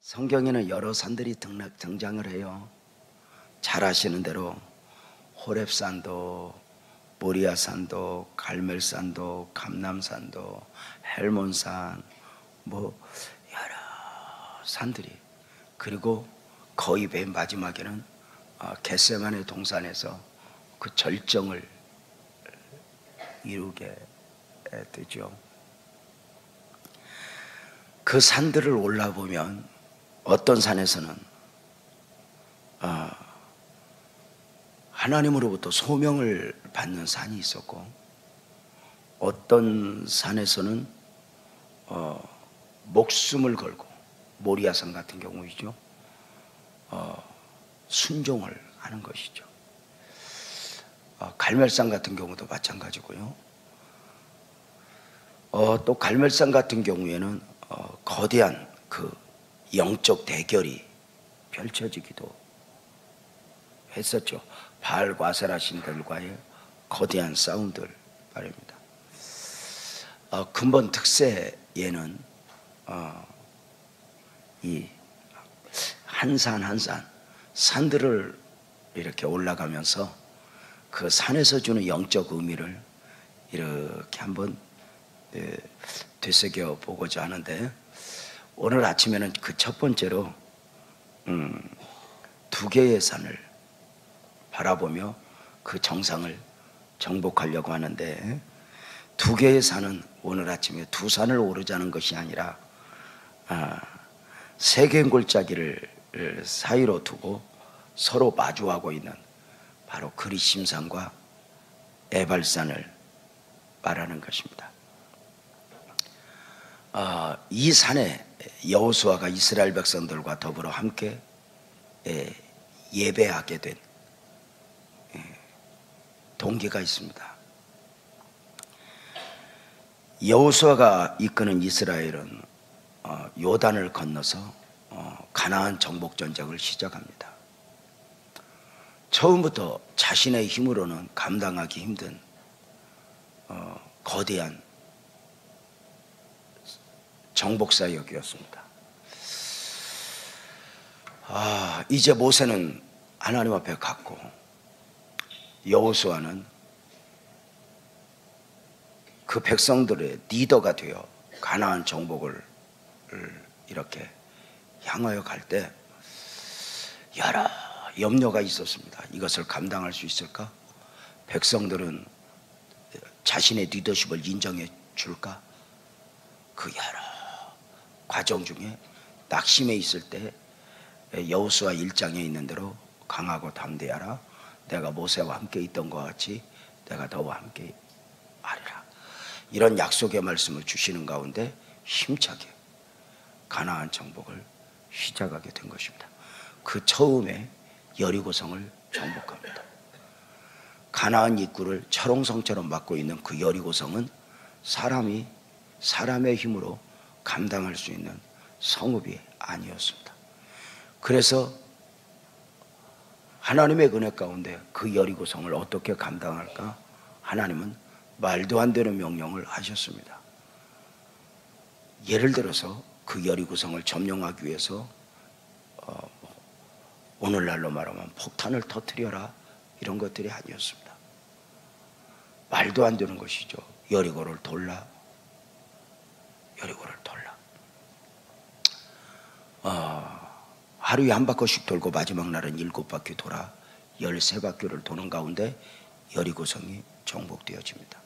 성경에는 여러 산들이 등장을 해요. 잘 아시는 대로 호렙산도, 모리아산도, 갈멜산도, 감람산도, 헬몬산, 여러 산들이, 그리고 거의 맨 마지막에는 겟세마네 동산에서 그 절정을 이루게 되죠. 그 산들을 올라보면 어떤 산에서는 하나님으로부터 소명을 받는 산이 있었고, 어떤 산에서는 목숨을 걸고, 모리아산 같은 경우이죠, 순종을 하는 것이죠. 갈멜산 같은 경우도 마찬가지고요. 또 갈멜산 같은 경우에는 거대한 그 영적 대결이 펼쳐지기도 했었죠. 바알과 아세라 신들과의 거대한 싸움들 말입니다. 근본 특세에는 이 한 산 한 산 산들을 이렇게 올라가면서 그 산에서 주는 영적 의미를 이렇게 한번 되새겨 보고자 하는데, 오늘 아침에는 그 첫 번째로 두 개의 산을 바라보며 그 정상을 정복하려고 하는데, 두 개의 산은 오늘 아침에 두 산을 오르자는 것이 아니라 세 개의 골짜기를 사이로 두고 서로 마주하고 있는 바로 그리심산과 에발산을 말하는 것입니다. 이 산에 여호수아가 이스라엘 백성들과 더불어 함께 예배하게 된 동기가 있습니다. 여호수아가 이끄는 이스라엘은 요단을 건너서 가나안 정복 전쟁을 시작합니다. 처음부터 자신의 힘으로는 감당하기 힘든 거대한 정복사역이었습니다. 이제 모세는 하나님 앞에 갔고, 여호수아는 그 백성들의 리더가 되어 가나안 정복을 이렇게 향하여 갈 때 여러 염려가 있었습니다. 이것을 감당할 수 있을까? 백성들은 자신의 리더십을 인정해 줄까? 그 여러 과정 중에 낙심해 있을 때 여호수아 1장에 있는 대로 강하고 담대하라, 내가 모세와 함께 있던 것 같이 내가 너와 함께 하리라, 이런 약속의 말씀을 주시는 가운데 힘차게 가나안 정복을 시작하게 된 것입니다. 그 처음에 여리고성을 정복합니다. 가나안 입구를 철옹성처럼 막고 있는 그 여리고성은 사람의 힘으로 감당할 수 있는 성읍이 아니었습니다. 그래서 하나님의 은혜 가운데 그 여리고성을 어떻게 감당할까? 하나님은 말도 안 되는 명령을 하셨습니다. 예를 들어서 그 여리고성을 점령하기 위해서 오늘날로 말하면 폭탄을 터뜨려라, 이런 것들이 아니었습니다. 말도 안 되는 것이죠. 여리고를 돌라. 하루에 한 바퀴씩 돌고 마지막 날은 7바퀴 돌아 13바퀴를 도는 가운데 여리고성이 정복되어집니다.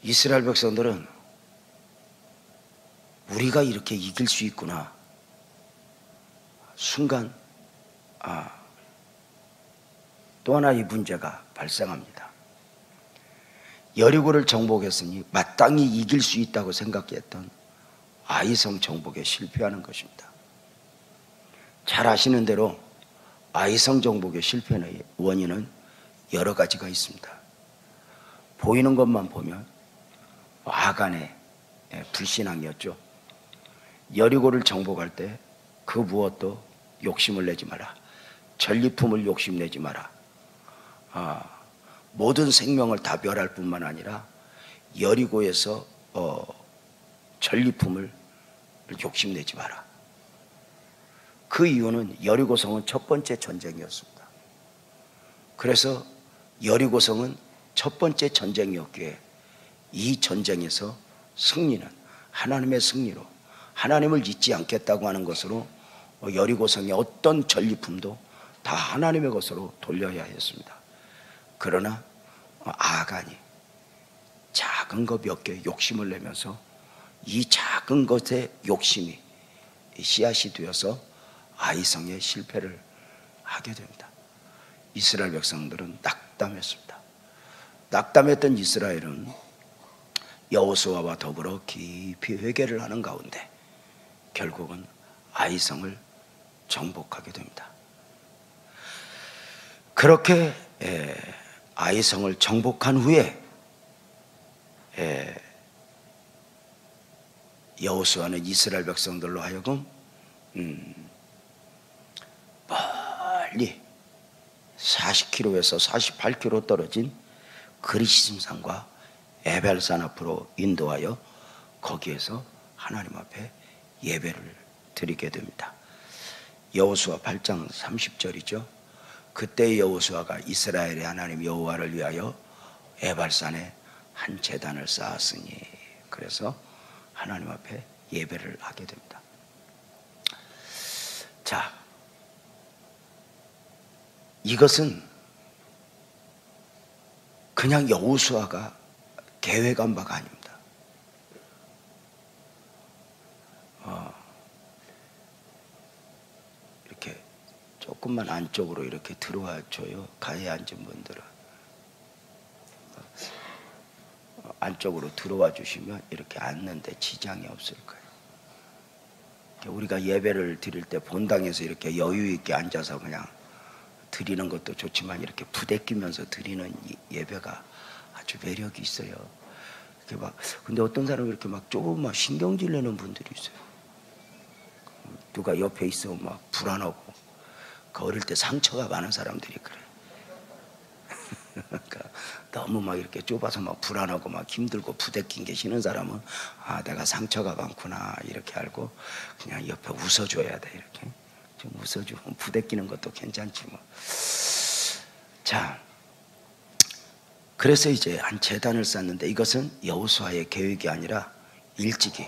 이스라엘 백성들은 우리가 이렇게 이길 수 있구나, 순간 또 하나의 문제가 발생합니다. 여리고를 정복했으니 마땅히 이길 수 있다고 생각했던 아이성 정복에 실패하는 것입니다. 잘 아시는 대로 아이성 정복의 실패의 원인은 여러 가지가 있습니다. 보이는 것만 보면 아간의 불신앙이었죠. 여리고를 정복할 때 그 무엇도 욕심을 내지 마라, 전리품을 욕심내지 마라, 모든 생명을 다 멸할 뿐만 아니라 여리고에서 전리품을 욕심내지 마라, 그 이유는 여리고성은 첫 번째 전쟁이었습니다. 그래서 여리고성은 첫 번째 전쟁이었기에 이 전쟁에서 승리는 하나님의 승리로, 하나님을 잊지 않겠다고 하는 것으로 여리고성의 어떤 전리품도 다 하나님의 것으로 돌려야 했습니다. 그러나 아간이 작은 것 몇 개 욕심을 내면서 이 작은 것의 욕심이 씨앗이 되어서 아이성에 실패를 하게 됩니다. 이스라엘 백성들은 낙담했습니다. 낙담했던 이스라엘은 여호수아와 더불어 깊이 회개를 하는 가운데 결국은 아이성을 정복하게 됩니다. 그렇게 아이성을 정복한 후에 여호수아는 이스라엘 백성들로 하여금 멀리 40km에서 48km 떨어진 그리심산과 에벨산 앞으로 인도하여 거기에서 하나님 앞에 예배를 드리게 됩니다. 여호수아 8장 30절이죠. 그때 여호수아가 이스라엘의 하나님 여호와를 위하여 에발산에 한 제단을 쌓았으니, 그래서 하나님 앞에 예배를 하게 됩니다. 자, 이것은 그냥 여호수아가 계획한 바가 아닙니다. 이렇게 조금만 안쪽으로 이렇게 들어와 줘요. 가에 앉은 분들은 안쪽으로 들어와 주시면 이렇게 앉는데 지장이 없을 거예요. 우리가 예배를 드릴 때 본당에서 이렇게 여유 있게 앉아서 그냥 드리는 것도 좋지만 이렇게 부대끼면서 드리는 예배가 아주 매력이 있어요. 이렇게 막, 근데 어떤 사람은 이렇게 막 조금 막 신경질 내는 분들이 있어요. 누가 옆에 있으면 막 불안하고, 그 어릴 때 상처가 많은 사람들이 그래. 그러니까 너무 막 이렇게 좁아서 막 불안하고 막 힘들고 부대낀 게 싫은 사람은 아, 내가 상처가 많구나 이렇게 알고 그냥 옆에 웃어줘야 돼. 이렇게 좀 웃어주면 부대끼는 것도 괜찮지 뭐. 자, 그래서 이제 한 제단을 쌓는데 이것은 여호수아의 계획이 아니라 일찍이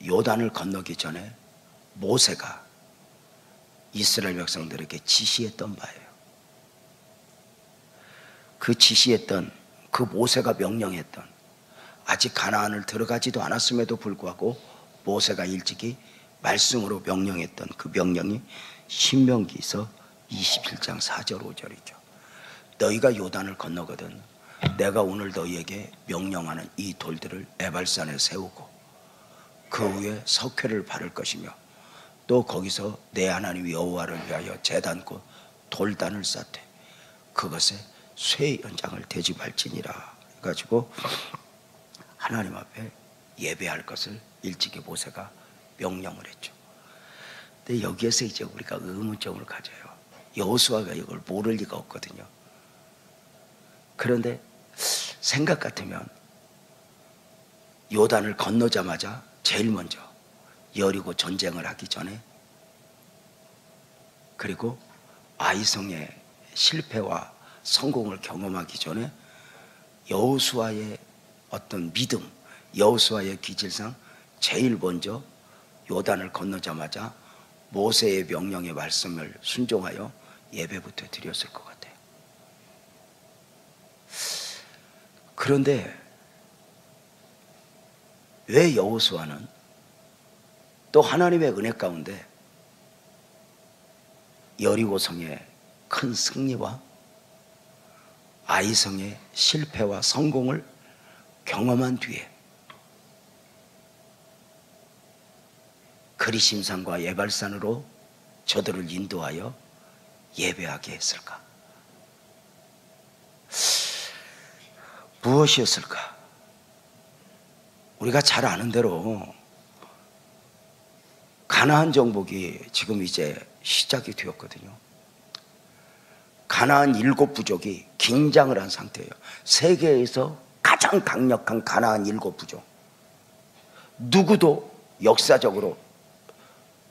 요단을 건너기 전에 모세가 이스라엘 백성들에게 지시했던 바예요. 그 지시했던, 그 모세가 명령했던, 아직 가나안을 들어가지도 않았음에도 불구하고 모세가 일찍이 말씀으로 명령했던 그 명령이 신명기서 27장 4절 5절이죠. 너희가 요단을 건너거든 내가 오늘 너희에게 명령하는 이 돌들을 에발산에 세우고 그 위에 석회를 바를 것이며 또 거기서 내 하나님 여호와를 위하여 제단곧 돌단을 쌓되 그것에 쇠 연장을 대지 말지니라 해가지고 하나님 앞에 예배할 것을 일찍이 모세가 명령을 했죠. 근데 여기에서 이제 우리가 의문점을 가져요. 여호수아가 이걸 모를 리가 없거든요. 그런데 생각 같으면 요단을 건너자마자 제일 먼저 여리고 전쟁을 하기 전에, 그리고 아이성의 실패와 성공을 경험하기 전에 여호수아의 어떤 믿음, 여호수아의 기질상 제일 먼저 요단을 건너자마자 모세의 명령의 말씀을 순종하여 예배부터 드렸을 것 같아요. 그런데 왜 여호수아는 또 하나님의 은혜 가운데 여리고성의 큰 승리와 아이성의 실패와 성공을 경험한 뒤에 그리심산과 예발산으로 저들을 인도하여 예배하게 했을까? 무엇이었을까? 우리가 잘 아는 대로 가나안 정복이 지금 이제 시작이 되었거든요. 가나안 7부족이 긴장을 한 상태예요. 세계에서 가장 강력한 가나안 7부족. 누구도 역사적으로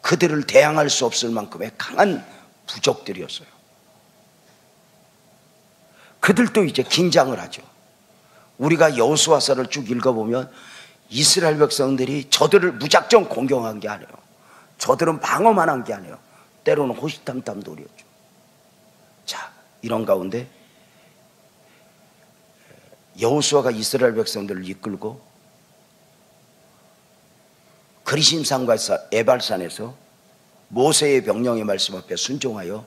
그들을 대항할 수 없을 만큼의 강한 부족들이었어요. 그들도 이제 긴장을 하죠. 우리가 여호수아서를 쭉 읽어보면 이스라엘 백성들이 저들을 무작정 공격한 게 아니에요. 저들은 방어만 한 게 아니에요. 때로는 호시탐탐 노렸죠. 자, 이런 가운데 여호수아가 이스라엘 백성들을 이끌고 그리심산과 에발산에서 모세의 명령의 말씀 앞에 순종하여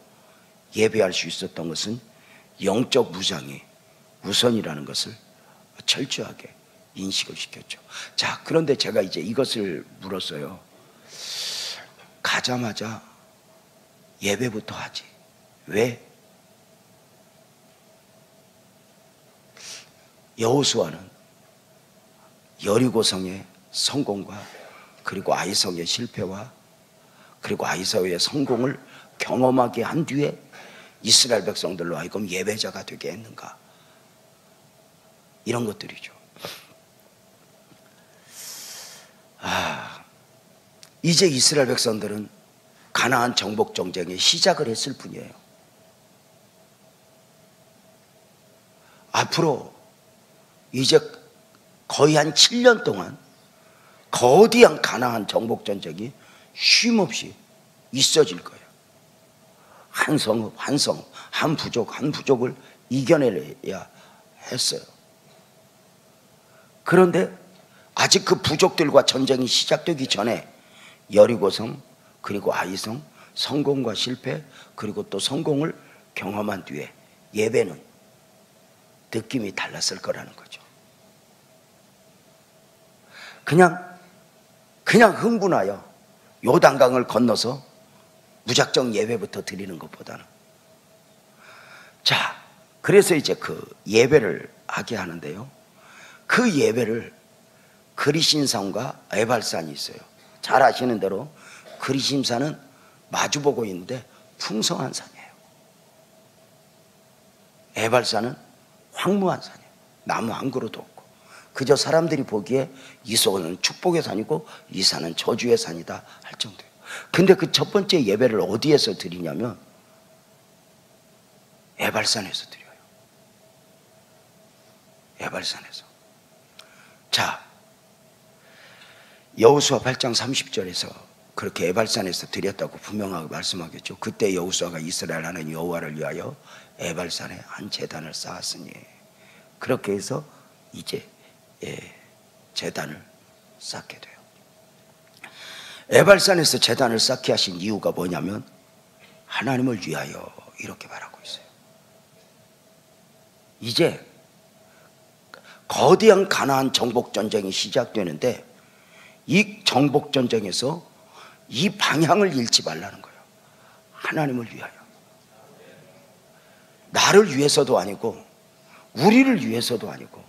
예배할 수 있었던 것은 영적 무장이 우선이라는 것을 철저하게 인식을 시켰죠. 자, 그런데 제가 이제 이것을 물었어요. 가자마자 예배부터 하지, 왜? 여호수아는 여리고성의 성공과 그리고 아이성의 실패와 그리고 아이서의 성공을 경험하게 한 뒤에 이스라엘 백성들로 하여금 예배자가 되게 했는가? 이런 것들이죠. 이제 이스라엘 백성들은 가나안 정복 전쟁의 시작을 했을 뿐이에요. 앞으로 이제 거의 한 7년 동안 거대한 가나안 정복 전쟁이 쉼없이 있어질 거예요. 한 성읍 한 성읍, 한 부족 한 부족을 이겨내야 했어요. 그런데 아직 그 부족들과 전쟁이 시작되기 전에 여리고성 그리고 아이성, 성공과 실패 그리고 또 성공을 경험한 뒤에 예배는 느낌이 달랐을 거라는 거죠. 그냥 흥분하여 요단강을 건너서 무작정 예배부터 드리는 것보다는, 자, 그래서 이제 그 예배를 하게 하는데요, 그 예배를 그리심산과 에발산이 있어요. 잘 아시는 대로 그리심산은 마주보고 있는데 풍성한 산이에요. 에발산은 황무한 산이에요. 나무 한 그루도 없고 그저 사람들이 보기에 이 산은 축복의 산이고 이 산은 저주의 산이다 할 정도예요. 근데 그 첫 번째 예배를 어디에서 드리냐면 에발산에서 드려요. 에발산에서. 자, 여호수아 8장 30절에서 그렇게 에발산에서 드렸다고 분명하게 말씀하겠죠. 그때 여호수아가 이스라엘 하나님 여호와를 위하여 에발산에 한 제단을 쌓았으니, 그렇게 해서 이제 제단을 쌓게 돼요. 에발산에서 제단을 쌓게 하신 이유가 뭐냐면 하나님을 위하여 이렇게 말하고 있어요. 이제 거대한 가나안 정복 전쟁이 시작되는데 이 정복 전쟁에서 이 방향을 잃지 말라는 거예요. 하나님을 위하여. 나를 위해서도 아니고 우리를 위해서도 아니고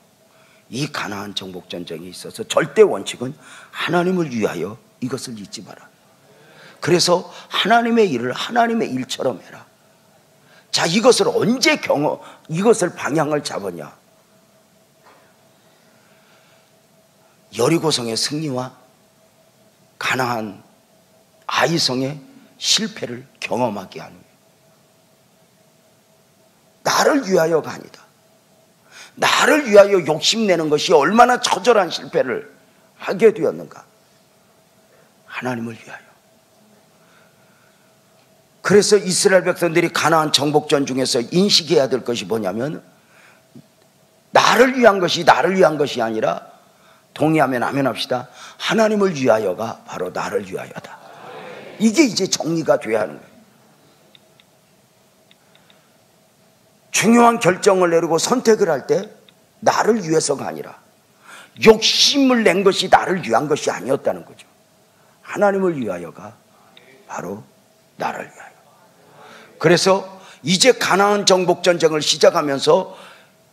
이 가나안 정복 전쟁이 있어서 절대 원칙은 하나님을 위하여 이것을 잊지 마라. 그래서 하나님의 일을 하나님의 일처럼 해라. 자, 이것을 언제 이것을 방향을 잡았냐? 여리고성의 승리와 가나안 아이성의 실패를 경험하게 하는 거예요. 나를 위하여가 아니다. 나를 위하여 욕심내는 것이 얼마나 처절한 실패를 하게 되었는가. 하나님을 위하여. 그래서 이스라엘 백성들이 가나안 정복전 중에서 인식해야 될 것이 뭐냐면 나를 위한 것이 나를 위한 것이 아니라, 동의하면 아멘합시다, 하나님을 위하여가 바로 나를 위하여다. 이게 이제 정리가 돼야 하는 거예요. 중요한 결정을 내리고 선택을 할 때 나를 위해서가 아니라 욕심을 낸 것이 나를 위한 것이 아니었다는 거죠. 하나님을 위하여가 바로 나를 위하여. 그래서 이제 가나안 정복 전쟁을 시작하면서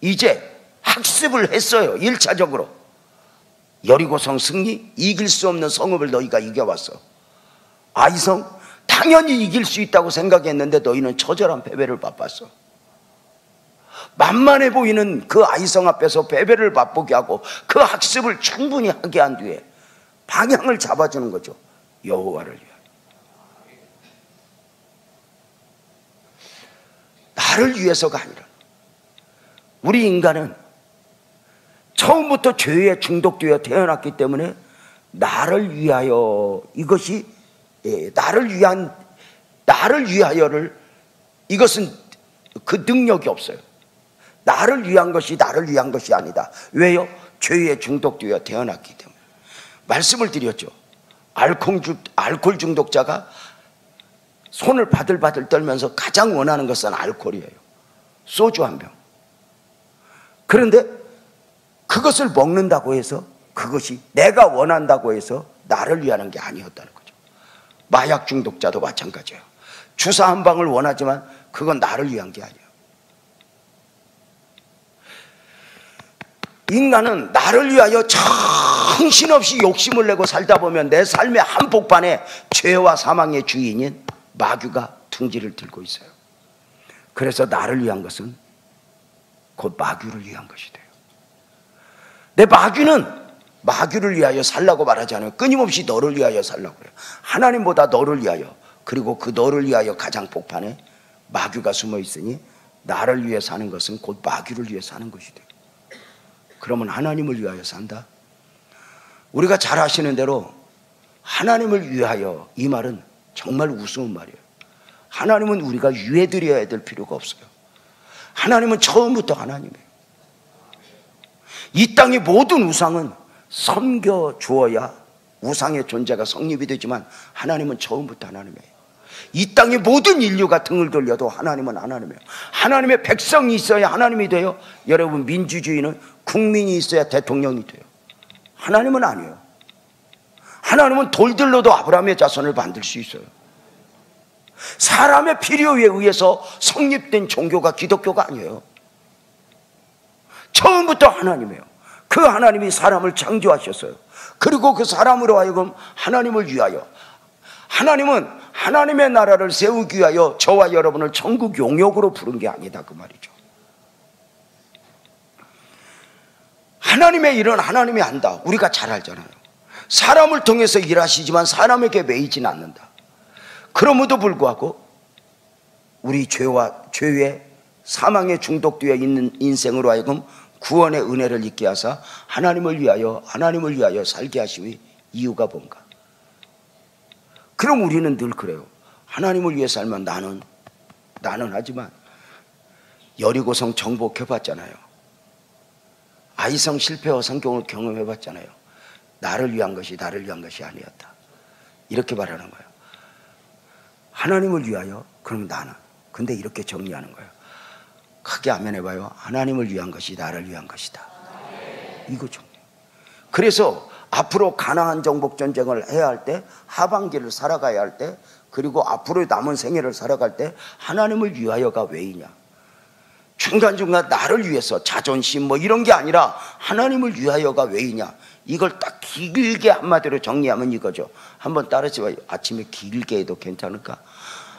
이제 학습을 했어요. 1차적으로 여리고성 승리, 이길 수 없는 성읍을 너희가 이겨왔어. 아이성, 당연히 이길 수 있다고 생각했는데 너희는 처절한 패배를 맛봤어. 만만해 보이는 그 아이성 앞에서 패배를 맛보게 하고 그 학습을 충분히 하게 한 뒤에 방향을 잡아주는 거죠. 여호와를 위하여. 나를 위해서가 아니라, 우리 인간은 처음부터 죄에 중독되어 태어났기 때문에 나를 위하여, 이것이 나를 위하여를, 이것은 그 능력이 없어요. 나를 위한 것이 아니다. 왜요? 죄에 중독되어 태어났기 때문에. 말씀을 드렸죠. 알코올 중독자가 손을 바들바들 떨면서 가장 원하는 것은 알코올이에요. 소주 한 병. 그런데 그것을 먹는다고 해서 그것이 내가 원한다고 해서 나를 위하는 게 아니었다는 거죠. 마약 중독자도 마찬가지예요. 주사 한 방을 원하지만 그건 나를 위한 게 아니에요. 인간은 나를 위하여 정신없이 욕심을 내고 살다 보면 내 삶의 한복판에 죄와 사망의 주인인 마귀가 둥지를 들고 있어요. 그래서 나를 위한 것은 곧 마귀를 위한 것이 돼요. 내 마귀를 위하여 살라고 말하지 않아요. 끊임없이 너를 위하여 살라고 그래요. 하나님보다 너를 위하여, 그리고 그 너를 위하여 가장 복판에 마귀가 숨어 있으니 나를 위해 사는 것은 곧 마귀를 위해 사는 것이 돼요. 그러면 하나님을 위하여 산다? 우리가 잘 아시는 대로 하나님을 위하여, 이 말은 정말 우스운 말이에요. 하나님은 우리가 유해드려야 될 필요가 없어요. 하나님은 처음부터 하나님이에요. 이 땅의 모든 우상은 섬겨 주어야 우상의 존재가 성립이 되지만 하나님은 처음부터 하나님이에요. 이 땅의 모든 인류가 등을 돌려도 하나님은 하나님이에요. 하나님의 백성이 있어야 하나님이 돼요. 여러분, 민주주의는 국민이 있어야 대통령이 돼요. 하나님은 아니에요. 하나님은 돌들로도 아브라함의 자손을 만들 수 있어요. 사람의 필요에 의해서 성립된 종교가 기독교가 아니에요. 처음부터 하나님이에요. 그 하나님이 사람을 창조하셨어요. 그리고 그 사람으로 하여금 하나님을 위하여, 하나님은 하나님의 나라를 세우기 위하여 저와 여러분을 천국 용역으로 부른 게 아니다, 그 말이죠. 하나님의 일은 하나님이 한다. 우리가 잘 알잖아요. 사람을 통해서 일하시지만 사람에게 매이진 않는다. 그럼에도 불구하고 우리 죄의 사망에 중독되어 있는 인생으로 하여금 구원의 은혜를 잊게 하사 하나님을 위하여 살게 하심의 이유가 뭔가? 그럼 우리는 늘 그래요. 하나님을 위해 살면 나는 하지만 여리고성 정복해봤잖아요. 아이성 실패와 성경을 경험해봤잖아요. 나를 위한 것이 아니었다. 이렇게 말하는 거예요. 하나님을 위하여, 그러면 나는. 근데 이렇게 정리하는 거예요. 크게 아멘 해봐요. 하나님을 위한 것이 나를 위한 것이다. 이거 정리. 그래서 앞으로 가나안 정복 전쟁을 해야 할 때, 하반기를 살아가야 할 때, 그리고 앞으로 남은 생애를 살아갈 때 하나님을 위하여가 왜이냐? 중간중간 나를 위해서 자존심 뭐 이런 게 아니라 하나님을 위하여가 왜이냐? 이걸 딱 길게 한마디로 정리하면 이거죠. 한번 따라해봐요. 아침에 길게 해도 괜찮을까?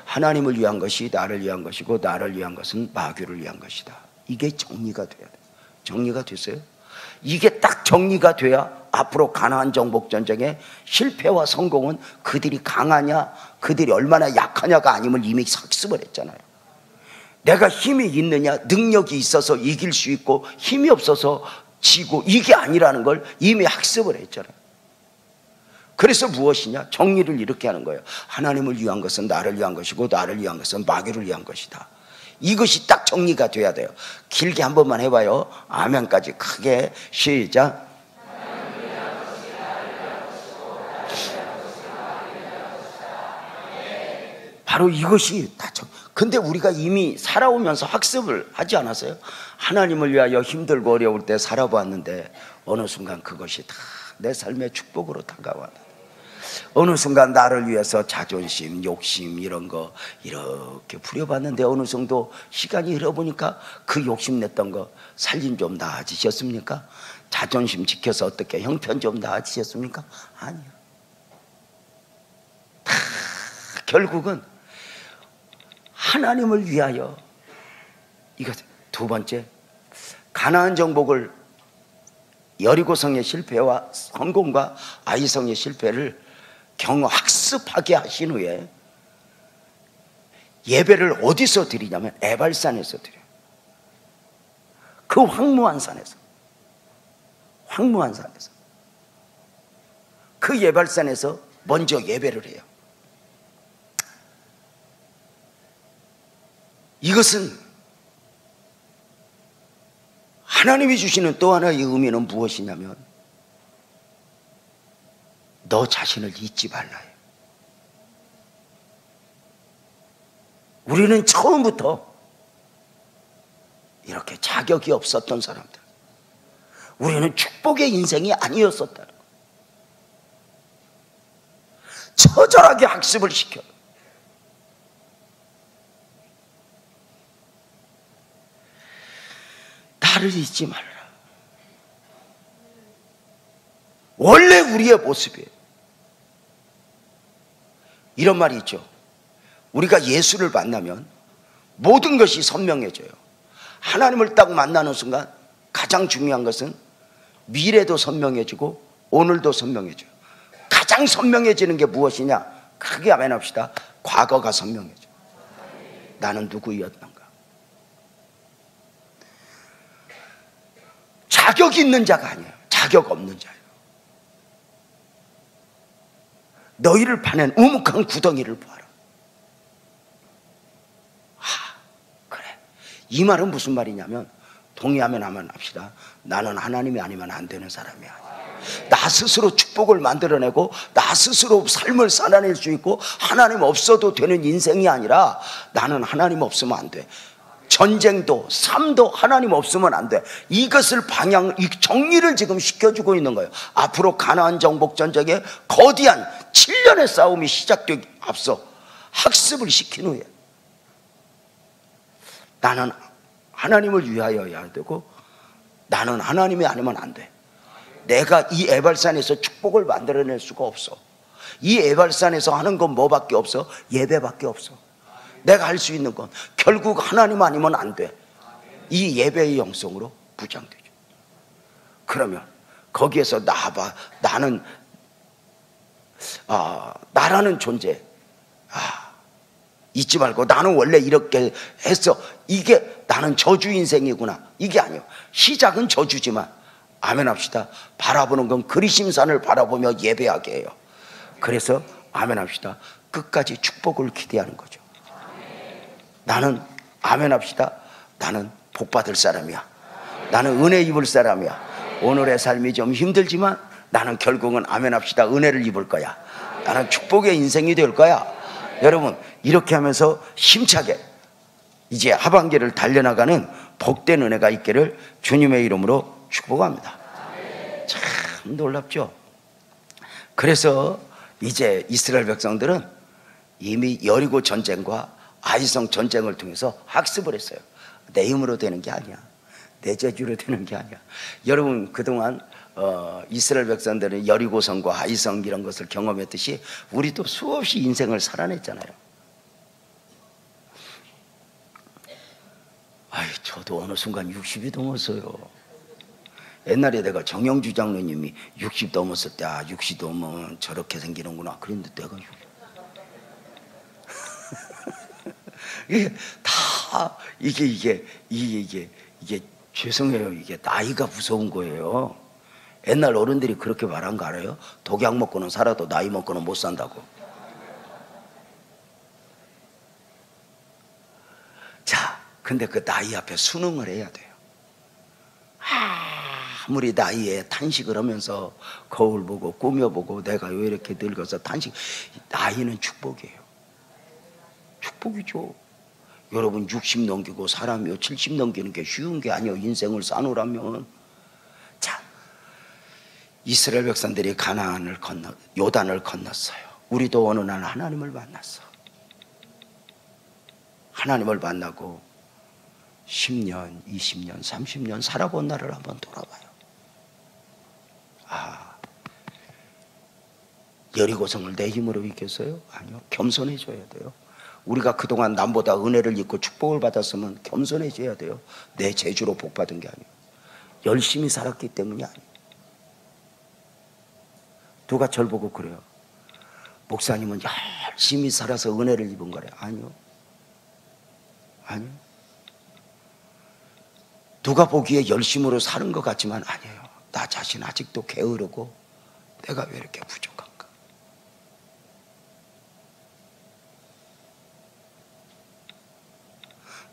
하나님을 위한 것이 나를 위한 것이고 나를 위한 것은 마귀를 위한 것이다. 이게 정리가 돼야 돼요. 정리가 됐어요? 이게 딱 정리가 돼야 앞으로 가나안 정복 전쟁의 실패와 성공은 그들이 강하냐 그들이 얼마나 약하냐가 아님을 이미 학습을 했잖아요. 내가 힘이 있느냐, 능력이 있어서 이길 수 있고 힘이 없어서 지고, 이게 아니라는 걸 이미 학습을 했잖아요. 그래서 무엇이냐? 정리를 이렇게 하는 거예요. 하나님을 위한 것은 나를 위한 것이고 나를 위한 것은 마귀를 위한 것이다. 이것이 딱 정리가 돼야 돼요. 길게 한 번만 해봐요. 아멘까지 크게. 시작. 바로 이것이 다 근데 우리가 이미 살아오면서 학습을 하지 않았어요? 하나님을 위하여 힘들고 어려울 때 살아봤는데 어느 순간 그것이 다 내 삶의 축복으로 다가왔는데, 어느 순간 나를 위해서 자존심, 욕심 이런 거 이렇게 부려봤는데 어느 정도 시간이 흘러보니까 그 욕심냈던 거 살림 좀 나아지셨습니까? 자존심 지켜서 어떻게 형편 좀 나아지셨습니까? 아니요. 다 결국은 하나님을 위하여. 이것 두 번째, 가나안 정복을, 여리고성의 실패와 성공과 아이성의 실패를 학습하게 하신 후에 예배를 어디서 드리냐면 에발산에서 드려요. 그 황무한 산에서, 황무한 산에서, 그 예발산에서 먼저 예배를 해요. 이것은 하나님이 주시는 또 하나의 의미는 무엇이냐면 너 자신을 잊지 말라요. 우리는 처음부터 이렇게 자격이 없었던 사람들, 우리는 축복의 인생이 아니었었다는 거예요. 처절하게 학습을 시켜요. 나를 잊지 말라. 원래 우리의 모습이에요. 이런 말이 있죠. 우리가 예수를 만나면 모든 것이 선명해져요. 하나님을 딱 만나는 순간 가장 중요한 것은 미래도 선명해지고 오늘도 선명해져요. 가장 선명해지는 게 무엇이냐? 크게 아멘 합시다. 과거가 선명해져. 나는 누구였는가? 자격 있는 자가 아니에요. 자격 없는 자예요. 너희를 파낸 우묵한 구덩이를 보아라. 그래. 이 말은 무슨 말이냐면, 동의하면 하면 합시다. 나는 하나님이 아니면 안 되는 사람이야. 나 스스로 축복을 만들어내고 나 스스로 삶을 살아낼 수 있고 하나님 없어도 되는 인생이 아니라 나는 하나님 없으면 안 돼. 전쟁도 삶도 하나님 없으면 안 돼. 이것을 이 정리를 지금 시켜주고 있는 거예요. 앞으로 가나안 정복 전쟁에 거대한 7년의 싸움이 시작되기 앞서 학습을 시킨 후에 나는 하나님을 위하여야 되고 나는 하나님이 아니면 안 돼. 내가 이 에발산에서 축복을 만들어낼 수가 없어. 이 에발산에서 하는 건 뭐밖에 없어? 예배밖에 없어. 내가 할 수 있는 건 결국 하나님 아니면 안 돼. 이 예배의 영성으로 부장되죠. 그러면 거기에서 나는 나라는 존재 잊지 말고 나는 원래 이렇게 했어. 이게 나는 저주 인생이구나. 이게 아니요. 시작은 저주지만 아멘 합시다. 바라보는 건 그리심산을 바라보며 예배하게 해요. 그래서 아멘 합시다. 끝까지 축복을 기대하는 거죠. 나는 아멘 합시다. 나는 복 받을 사람이야. 나는 은혜 입을 사람이야. 오늘의 삶이 좀 힘들지만 나는 결국은 아멘 합시다. 은혜를 입을 거야. 나는 축복의 인생이 될 거야. 여러분 이렇게 하면서 힘차게 이제 하반기를 달려나가는 복된 은혜가 있기를 주님의 이름으로 축복합니다. 참 놀랍죠. 그래서 이제 이스라엘 백성들은 이미 여리고 전쟁과 아이성 전쟁을 통해서 학습을 했어요. 내 힘으로 되는 게 아니야. 내 재주로 되는 게 아니야. 여러분 그동안 이스라엘 백성들은 여리고성과 아이성 이런 것을 경험했듯이 우리도 수없이 인생을 살아냈잖아요. 저도 어느 순간 60이 넘었어요. 옛날에 내가 정영주 장로님이 60 넘었을 때 60 넘으면 저렇게 생기는구나 그랬는데 내가 이게 다 이게 죄송해요. 이게 나이가 무서운 거예요. 옛날 어른들이 그렇게 말한 거 알아요? 독약 먹고는 살아도 나이 먹고는 못 산다고. 자, 근데 그 나이 앞에 순응을 해야 돼요. 아무리 나이에 탄식을 하면서 거울 보고 꾸며보고 내가 왜 이렇게 늙어서 나이는 축복이에요. 축복이죠. 여러분 60 넘기고 사람이요 70 넘기는 게 쉬운 게 아니에요. 인생을 싸놓으라면. 자, 이스라엘 백성들이 요단을 건넜어요. 우리도 어느 날 하나님을 만났어. 하나님을 만나고 10년, 20년, 30년 살아본 날을 한번 돌아봐요. 여리고성을 내 힘으로 이겼어요? 아니요. 겸손해져야 돼요. 우리가 그동안 남보다 은혜를 입고 축복을 받았으면 겸손해져야 돼요. 내 재주로 복 받은 게 아니에요. 열심히 살았기 때문이 아니에요. 누가 절 보고 그래요. 목사님은 열심히 살아서 은혜를 입은 거래. 아니요. 아니요. 누가 보기에 열심으로 사는 것 같지만 아니에요. 나 자신 아직도 게으르고 내가 왜 이렇게 부족한가.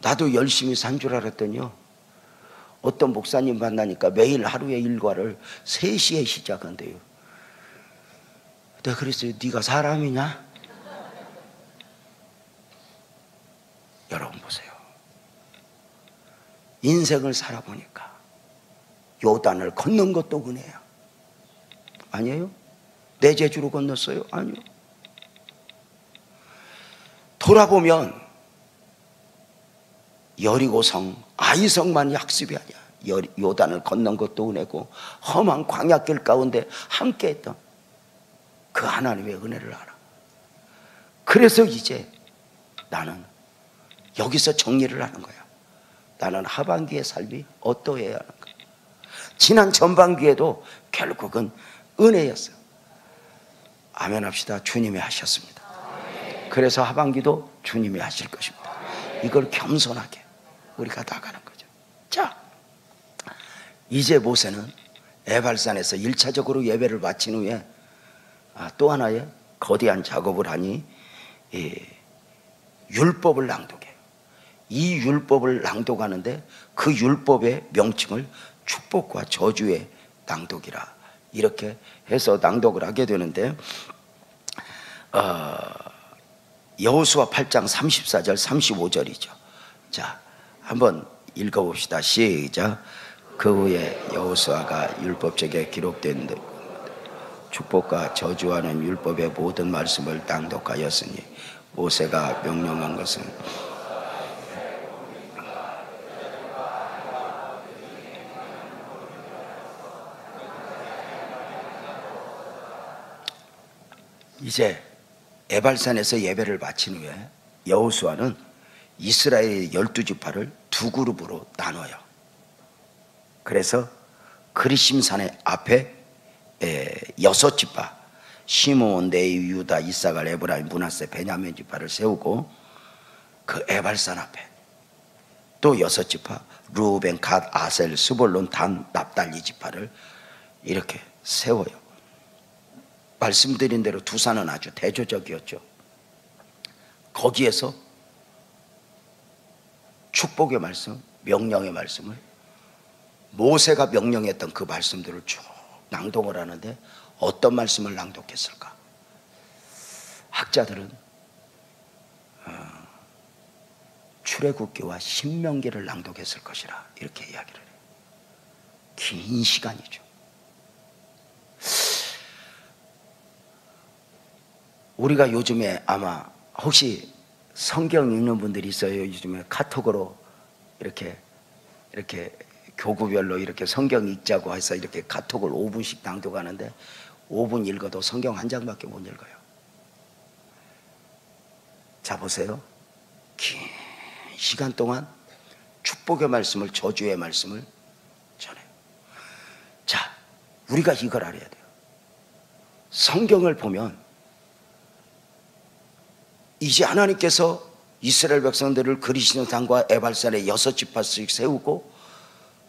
나도 열심히 산 줄 알았더니요, 어떤 목사님 만나니까 매일 하루의 일과를 3시에 시작한대요. 내가 그랬어요. 네가 사람이냐? 여러분 보세요. 인생을 살아보니까 요단을 건넌 것도 은혜야. 아니에요? 내 재주로 건넜어요? 아니요. 돌아보면 여리고성, 아이성만이 학습이 아니야. 요단을 건넌 것도 은혜고 험한 광야길 가운데 함께했던 그 하나님의 은혜를 알아. 그래서 이제 나는 여기서 정리를 하는 거야. 나는 하반기의 삶이 어떠해야 하는가. 지난 전반기에도 결국은 은혜였어요. 아멘 합시다. 주님이 하셨습니다. 그래서 하반기도 주님이 하실 것입니다. 이걸 겸손하게 우리가 나가는 거죠. 자, 이제 모세는 에발산에서 1차적으로 예배를 마친 후에 또 하나의 거대한 작업을 하니 율법을 낭독해요. 이 율법을 낭독하는데 그 율법의 명칭을 축복과 저주의 낭독이라 이렇게 해서 낭독을 하게 되는데, 여호수아 8장 34절 35절이죠. 자, 한번 읽어봅시다. 시작. 그 후에 여호수아가 율법책에 기록된 축복과 저주하는 율법의 모든 말씀을 낭독하였으니 모세가 명령한 것은 이제 에발산에서 예배를 마친 후에 여호수아는 이스라엘의 12지파를 두 그룹으로 나눠요. 그래서 그리심산의 앞에 6지파 시므온, 레위, 유다, 이사갈, 에브라임, 므낫세, 베냐민 지파를 세우고 그 에발산 앞에 또 6지파 루벤, 갓, 아셀, 스볼론, 단, 납달리 지파를 이렇게 세워요. 말씀드린 대로 두 산은 아주 대조적이었죠. 거기에서 축복의 말씀, 명령의 말씀을 모세가 명령했던 그 말씀들을 쭉 낭독을 하는데 어떤 말씀을 낭독했을까? 학자들은 출애굽기와 신명기를 낭독했을 것이라 이렇게 이야기를 해요. 긴 시간이죠. 우리가 요즘에 아마 혹시 성경 읽는 분들이 있어요? 요즘에 카톡으로 이렇게 교구별로 이렇게 성경 읽자고 해서 이렇게 카톡을 5분씩 낭독하는데 5분 읽어도 성경 한 장밖에 못 읽어요. 자, 보세요. 긴 시간 동안 축복의 말씀을, 저주의 말씀을 전해요. 자, 우리가 이걸 알아야 돼요. 성경을 보면 이제 하나님께서 이스라엘 백성들을 그리시는산과 에발산에 6지파씩 세우고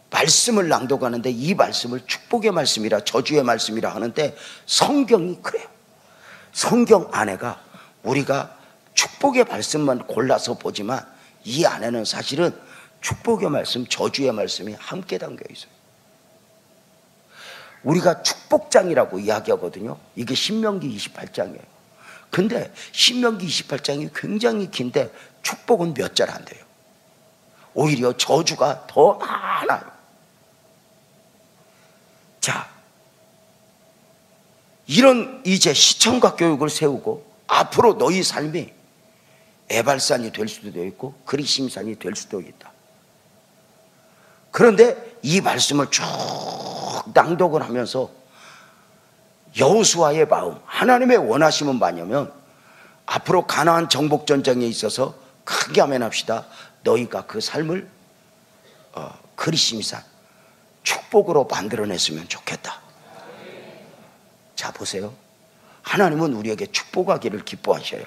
말씀을 낭독하는데 이 말씀을 축복의 말씀이라 저주의 말씀이라 하는데 성경이 그래요. 성경 안에가 우리가 축복의 말씀만 골라서 보지만 이 안에는 사실은 축복의 말씀, 저주의 말씀이 함께 담겨 있어요. 우리가 축복장이라고 이야기하거든요. 이게 신명기 28장이에요. 근데 신명기 28장이 굉장히 긴데 축복은 몇 절 안 돼요. 오히려 저주가 더 많아요. 자, 이런 이제 시청각 교육을 세우고 앞으로 너희 삶이 에발산이 될 수도 있고 그리심산이 될 수도 있다. 그런데 이 말씀을 쭉 낭독을 하면서 여호수아의 마음, 하나님의 원하심은 뭐냐면 앞으로 가나안 정복 전쟁에 있어서 크게 아멘합시다. 너희가 그 삶을 그리심산 축복으로 만들어냈으면 좋겠다. 자, 보세요. 하나님은 우리에게 축복하기를 기뻐하셔요.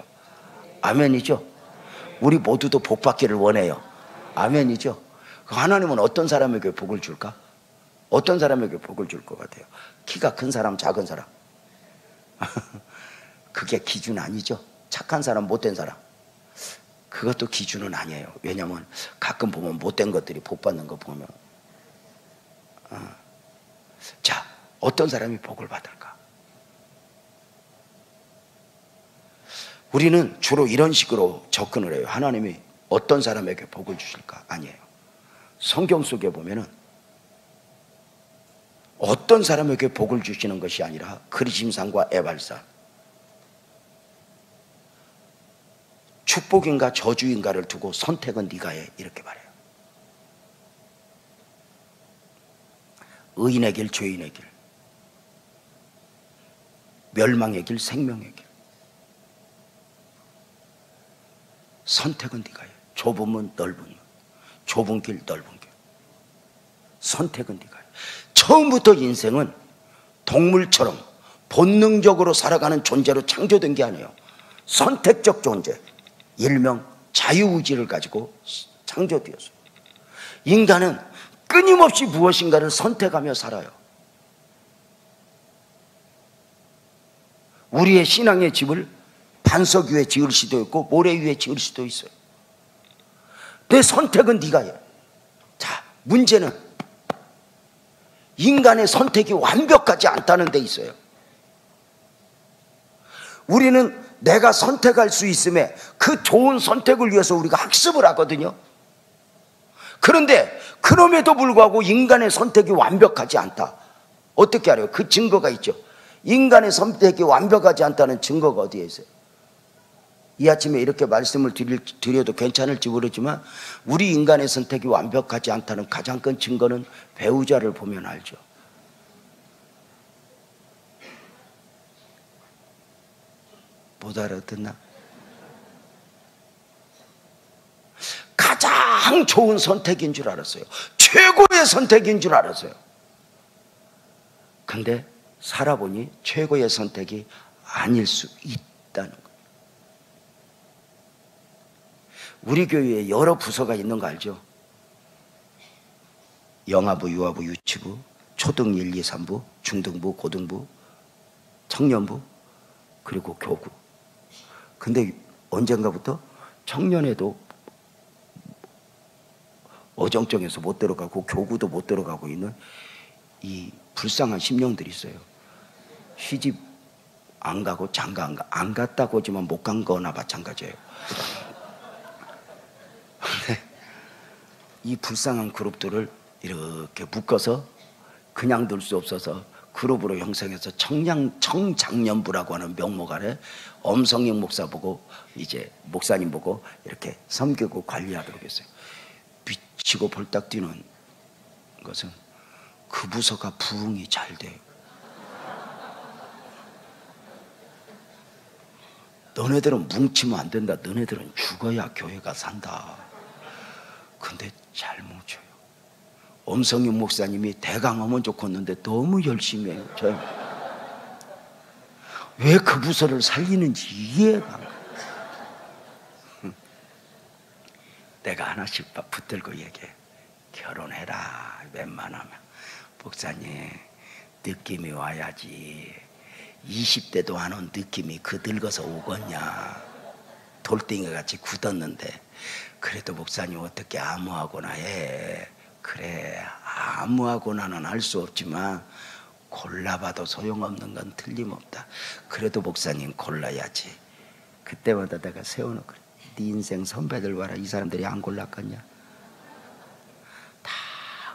아멘이죠? 우리 모두도 복 받기를 원해요. 아멘이죠. 하나님은 어떤 사람에게 복을 줄까? 어떤 사람에게 복을 줄 것 같아요? 키가 큰 사람, 작은 사람. 그게 기준 아니죠. 착한 사람, 못된 사람. 그것도 기준은 아니에요. 왜냐하면 가끔 보면 못된 것들이 복 받는 거 보면. 자, 어떤 사람이 복을 받을까? 우리는 주로 이런 식으로 접근을 해요. 하나님이 어떤 사람에게 복을 주실까? 아니에요. 성경 속에 보면은 어떤 사람에게 복을 주시는 것이 아니라 그리심산과 에발산, 축복인가 저주인가를 두고 선택은 네가 해, 이렇게 말해요. 의인의 길, 죄인의 길, 멸망의 길, 생명의 길. 선택은 네가 해. 좁은 문, 넓은 문, 좁은 길, 넓은 길. 선택은 네가 해. 처음부터 인생은 동물처럼 본능적으로 살아가는 존재로 창조된 게 아니에요. 선택적 존재, 일명 자유의지를 가지고 창조되었어요. 인간은 끊임없이 무엇인가를 선택하며 살아요. 우리의 신앙의 집을 반석 위에 지을 수도 있고 모래 위에 지을 수도 있어요. 내 선택은 네가 해. 자, 문제는 인간의 선택이 완벽하지 않다는 데 있어요. 우리는 내가 선택할 수 있음에 그 좋은 선택을 위해서 우리가 학습을 하거든요. 그런데 그럼에도 불구하고 인간의 선택이 완벽하지 않다. 어떻게 알아요? 그 증거가 있죠. 인간의 선택이 완벽하지 않다는 증거가 어디에 있어요? 이 아침에 이렇게 말씀을 드려도 괜찮을지 모르지만 우리 인간의 선택이 완벽하지 않다는 가장 큰 증거는 배우자를 보면 알죠. 못 알아듣나? 가장 좋은 선택인 줄 알았어요. 최고의 선택인 줄 알았어요. 근데 살아보니 최고의 선택이 아닐 수 있다는 거예요. 우리 교회에 여러 부서가 있는 거 알죠? 영아부, 유아부, 유치부, 초등 1, 2, 3부, 중등부, 고등부, 청년부, 그리고 교구. 근데 언젠가부터 청년회도 어정쩡해서 못 들어가고 교구도 못 들어가고 있는 이 불쌍한 심령들이 있어요. 시집 안 가고 장가 안 갔다고 하지만 못 간 거나 마찬가지예요. 이 불쌍한 그룹들을 이렇게 묶어서 그냥 둘 수 없어서 그룹으로 형성해서 청장년부라고 하는 명목 아래 엄성영 목사 보고 이제 목사님 보고 이렇게 섬기고 관리하도록 했어요. 미치고 벌떡 뛰는 것은 그 부서가 부흥이 잘 돼요. 너네들은 뭉치면 안 된다. 너네들은 죽어야 교회가 산다. 근데 잘 뭉쳐요. 엄성윤 목사님이 대강하면 좋겠는데 너무 열심히 해요. 왜 그 부서를 살리는지 이해가 안 가요. 내가 하나씩 붙들고 얘기해. 결혼해라. 웬만하면. 목사님, 느낌이 와야지. 20대도 안 온 느낌이 그 늙어서 오겠냐. 돌덩이같이 굳었는데. 그래도 목사님 어떻게 아무하고나 해. 그래, 아무하고나는 할 수 없지만 골라봐도 소용없는 건 틀림없다. 그래도 목사님 골라야지. 그때마다 내가 세워놓고 네 인생 선배들 봐라. 이 사람들이 안 골랐겠냐. 다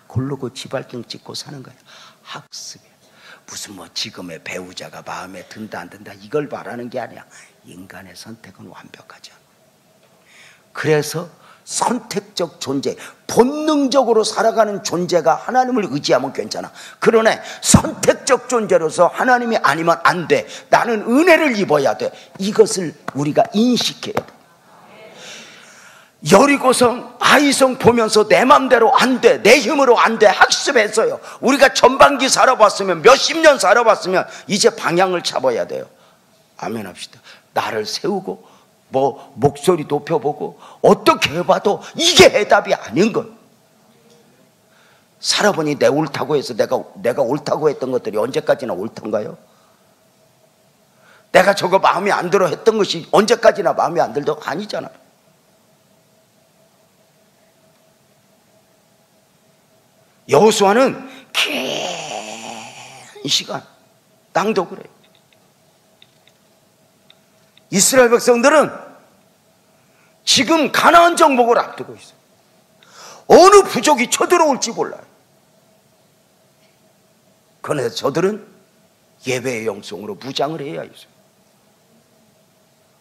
고르고 지발등 찍고 사는 거야. 학습이야. 무슨 뭐 지금의 배우자가 마음에 든다 안 든다 이걸 바라는 게 아니야. 인간의 선택은 완벽하지 않아. 그래서 선택적 존재, 본능적으로 살아가는 존재가 하나님을 의지하면 괜찮아. 그러나 선택적 존재로서 하나님이 아니면 안 돼. 나는 은혜를 입어야 돼. 이것을 우리가 인식해야 돼. 여리고성, 아이성 보면서 내 맘대로 안 돼. 내 힘으로 안 돼. 학습했어요. 우리가 전반기 살아봤으면 몇십 년 살아봤으면 이제 방향을 잡아야 돼요. 아멘 합시다. 나를 세우고 뭐 목소리 높여보고 어떻게 해봐도 이게 해답이 아닌 거예요. 살아보니 내 옳다고 해서 내가 옳다고 했던 것들이 언제까지나 옳던가요? 내가 저거 마음에 안 들어 했던 것이 언제까지나 마음에 안 들던 아니잖아요. 여호수아는 긴 시간 낭독을 해요. 이스라엘 백성들은 지금 가나안 정복을 앞두고 있어요. 어느 부족이 쳐들어올지 몰라요. 그런데 저들은 예배의 영성으로 무장을 해야 있어요.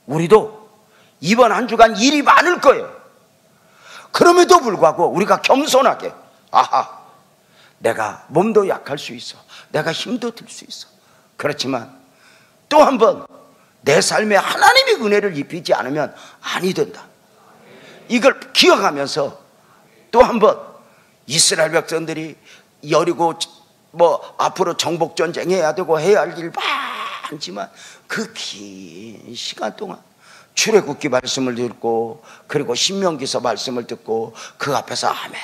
우리도 이번 한 주간 일이 많을 거예요. 그럼에도 불구하고 우리가 겸손하게, 아하, 내가 몸도 약할 수 있어, 내가 힘도 들 수 있어. 그렇지만 또 한 번 내 삶에 하나님의 은혜를 입히지 않으면 아니 된다. 이걸 기억하면서 또 한 번 이스라엘 백성들이 여리고 뭐 앞으로 정복 전쟁 해야 되고 해야 할 일 많지만 그 긴 시간 동안 출애굽기 말씀을 듣고 그리고 신명기서 말씀을 듣고 그 앞에서 아멘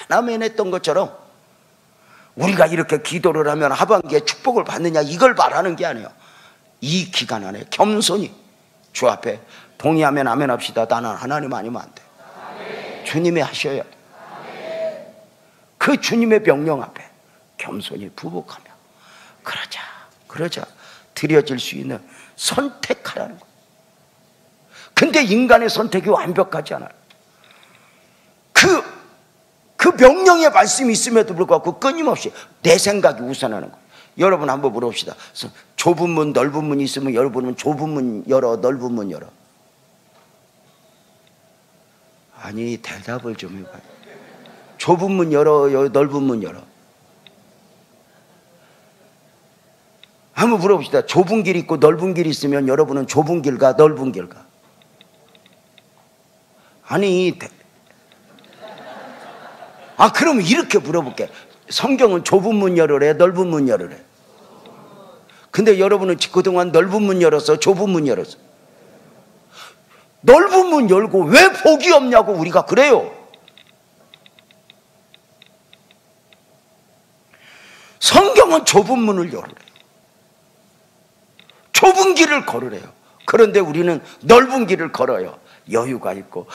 아멘 했던 것처럼 우리가 이렇게 기도를 하면 하반기에 축복을 받느냐 이걸 말하는 게 아니에요. 이 기간 안에 겸손히 주 앞에 동의하면 아멘 합시다. 나는 하나님 아니면 안 돼. 아멘. 주님이 하셔야 돼. 아멘. 그 주님의 명령 앞에 겸손히 부복하며 그러자 드려질 수 있는 선택하라는 거예요. 근데 인간의 선택이 완벽하지 않아요. 그 명령의 말씀이 있음에도 불구하고 끊임없이 내 생각이 우선하는 거예요. 여러분 한번 물어봅시다. 좁은 문 넓은 문이 있으면 여러분은 좁은 문 열어 넓은 문 열어? 아니 대답을 좀 해봐요. 좁은 문 열어 넓은 문 열어? 한번 물어봅시다. 좁은 길 있고 넓은 길 있으면 여러분은 좁은 길 가 넓은 길 가? 아니 그럼 이렇게 물어볼게. 성경은 좁은 문 열으래 넓은 문 열으래? 근데 여러분은 그동안 넓은 문 열었어 좁은 문 열었어? 넓은 문 열고 왜 복이 없냐고 우리가 그래요. 성경은 좁은 문을 열으래요. 좁은 길을 걸으래요. 그런데 우리는 넓은 길을 걸어요. 여유가 있고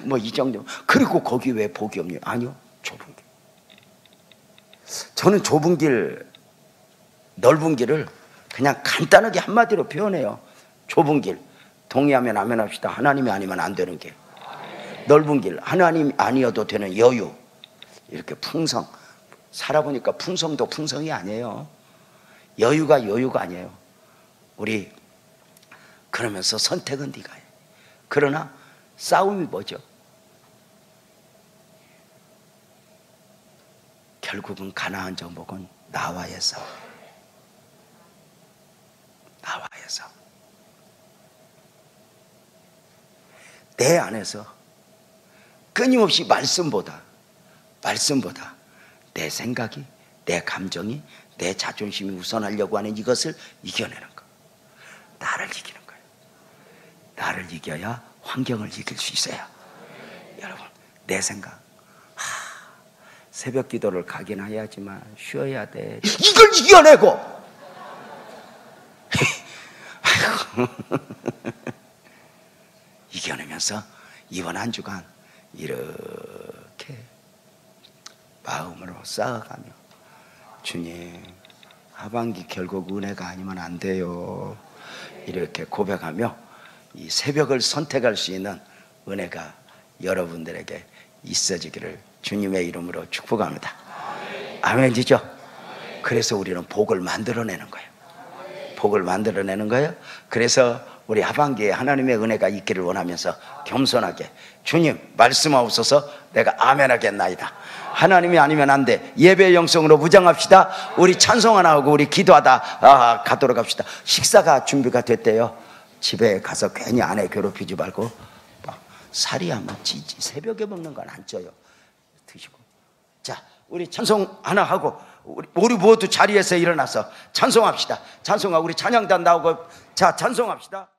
뭐 이 정도. 그리고 거기 왜 복이 없냐? 아니요, 좁은 길. 저는 좁은 길 넓은 길을 그냥 간단하게 한마디로 표현해요. 좁은 길 동의하면 아멘 합시다. 하나님이 아니면 안 되는 길. 넓은 길 하나님 아니어도 되는 여유. 이렇게 풍성. 살아보니까 풍성도 풍성이 아니에요. 여유가 아니에요. 우리 그러면서 선택은 네가 해. 그러나 싸움이 뭐죠? 결국은 가나안 정복은 나와의 싸움. 나와의 싸움. 내 안에서 끊임없이 말씀보다 내 생각이, 내 감정이, 내 자존심이 우선하려고 하는 이것을 이겨내는 거. 나를 이기는 거예요. 나를 이겨야 환경을 이길 수 있어요. 여러분, 내 생각. 새벽 기도를 가긴 해야지만 쉬어야 돼. 이걸 이겨내고 이겨내면서 이번 한 주간 이렇게 마음으로 쌓아가며 주님, 하반기 결국 은혜가 아니면 안 돼요. 이렇게 고백하며 이 새벽을 선택할 수 있는 은혜가 여러분들에게 있어지기를 주님의 이름으로 축복합니다. 아멘이죠? 그래서 우리는 복을 만들어내는 거예요. 복을 만들어내는 거예요. 그래서 우리 하반기에 하나님의 은혜가 있기를 원하면서 겸손하게 주님 말씀하옵소서. 내가 아멘 하겠나이다. 하나님이 아니면 안 돼. 예배의 영성으로 무장합시다. 우리 찬송 하나 하고 우리 기도하다 가도록 합시다. 식사가 준비가 됐대요. 집에 가서 괜히 아내 괴롭히지 말고 살이 한번 찌지. 새벽에 먹는 건 안 쪄요. 드시고. 자, 우리 찬송 하나 하고 우리 모두 자리에서 일어나서 찬송합시다. 찬송하고 우리 찬양단 나오고 자 찬송합시다.